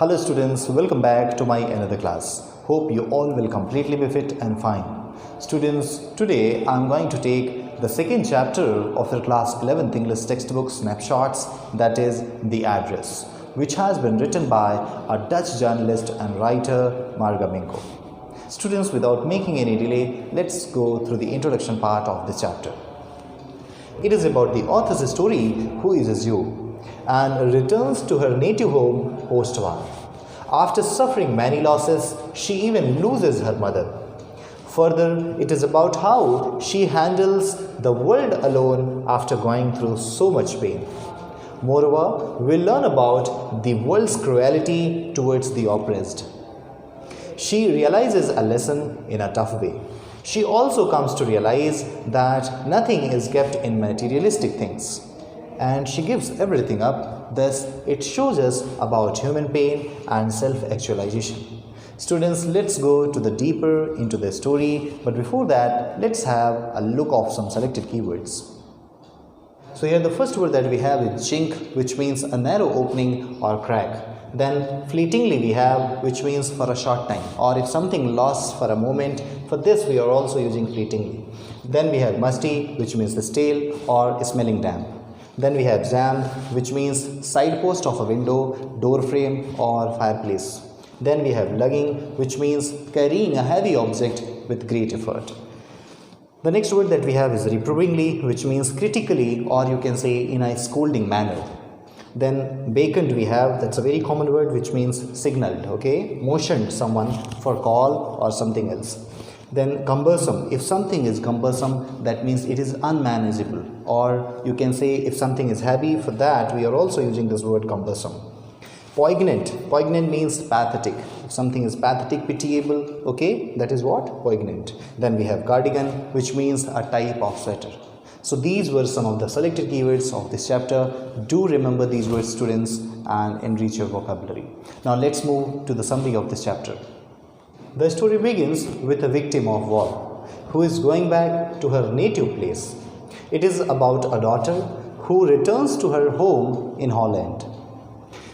Hello students, welcome back to my another class. Hope you all will completely be fit and fine. Students, today I am going to take the second chapter of your class 11th English textbook Snapshots, that is The Address, which has been written by a Dutch journalist and writer Marga Minko. Students, without making any delay, let's go through the introduction part of the chapter. It is about the author's story, who is a Jew, and returns to her native home post-war. After suffering many losses, she even loses her mother. Further, it is about how she handles the world alone after going through so much pain. Moreover, we learn about the world's cruelty towards the oppressed. She realizes a lesson in a tough way. She also comes to realize that nothing is kept in materialistic things, and she gives everything up. Thus, it shows us about human pain and self-actualization. Students, let's go to the deeper into the story, but before that, let's have a look of some selected keywords. So here the first word that we have is chink, which means a narrow opening or crack. Then fleetingly we have, which means for a short time, or if something lost for a moment. For this we are also using fleetingly. Then we have musty, which means the stale or smelling damp. Then we have jammed, which means side post of a window, door frame or fireplace. Then we have lugging, which means carrying a heavy object with great effort. The next word that we have is reprovingly, which means critically, or you can say in a scolding manner. Then beckoned we have, that's a very common word, which means signaled, okay, motioned someone for call or something else. Then cumbersome, if something is cumbersome, that means it is unmanageable, or you can say if something is heavy, for that we are also using this word cumbersome. Poignant means pathetic. If something is pathetic, pitiable, okay, that is what? Poignant. Then we have cardigan, which means a type of sweater. So these were some of the selected keywords of this chapter. Do remember these words, students, and enrich your vocabulary. Now let's move to the summary of this chapter. The story begins with a victim of war who is going back to her native place. It is about a daughter who returns to her home in Holland.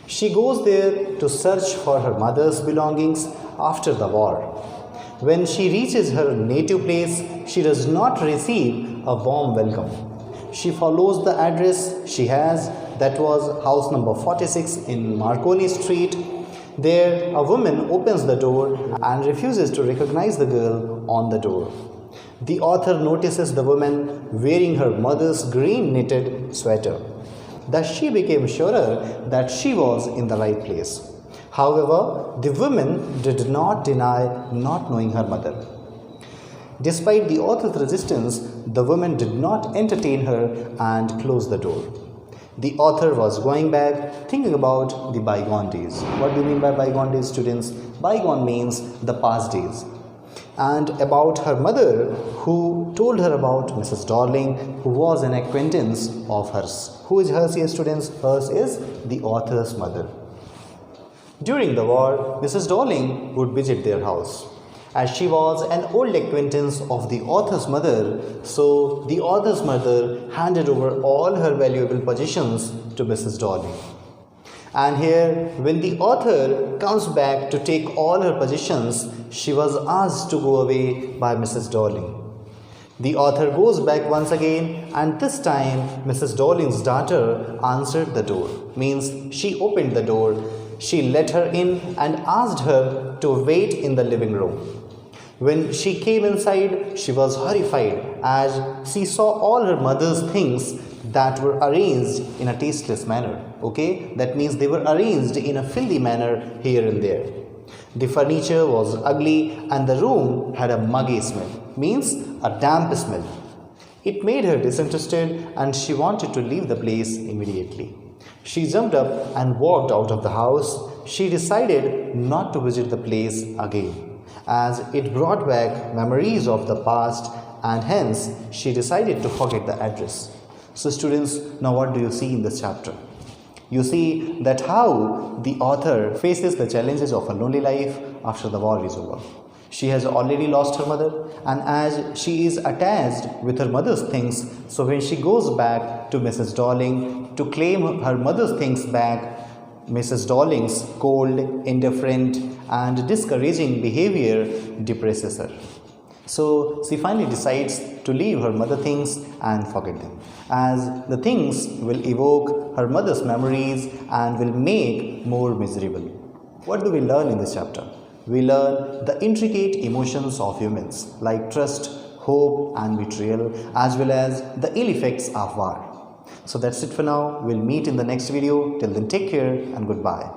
She goes there to search for her mother's belongings after the war. When she reaches her native place, she does not receive a warm welcome. She follows the address she has, that was house number 46 in Marconi Street. There, a woman opens the door and refuses to recognize the girl on the door. The author notices the woman wearing her mother's green knitted sweater. Thus, she became surer that she was in the right place. However, the woman did not deny not knowing her mother. Despite the author's resistance, the woman did not entertain her and closed the door. The author was going back, thinking about the bygone days. What do you mean by bygone days, students? Bygone means the past days. And about her mother, who told her about Mrs. Darling, who was an acquaintance of hers. Who is hers here, students? Hers is the author's mother. During the war, Mrs. Darling would visit their house. As she was an old acquaintance of the author's mother, so the author's mother handed over all her valuable possessions to Mrs. Darling. And here, when the author comes back to take all her possessions, she was asked to go away by Mrs. Darling. The author goes back once again, and this time Mrs. Darling's daughter answered the door, means she opened the door. She let her in and asked her to wait in the living room. When she came inside, she was horrified as she saw all her mother's things that were arranged in a tasteless manner. Okay, that means they were arranged in a filthy manner here and there. The furniture was ugly and the room had a muggy smell, means a damp smell. It made her disinterested and she wanted to leave the place immediately. She jumped up and walked out of the house. She decided not to visit the place again, as it brought back memories of the past, and hence she decided to forget the address. So students, now what do you see in this chapter? You see that how the author faces the challenges of a lonely life after the war is over. She has already lost her mother, and as she is attached with her mother's things, so when she goes back to Mrs. Darling to claim her mother's things back, Mrs. Darling's cold, indifferent, and discouraging behavior depresses her. So she finally decides to leave her mother things and forget them, as the things will evoke her mother's memories and will make more miserable. What do we learn in this chapter? We learn the intricate emotions of humans like trust, hope, and betrayal, as well as the ill effects of war. So that's it for now. We'll meet in the next video. Till then, take care and goodbye.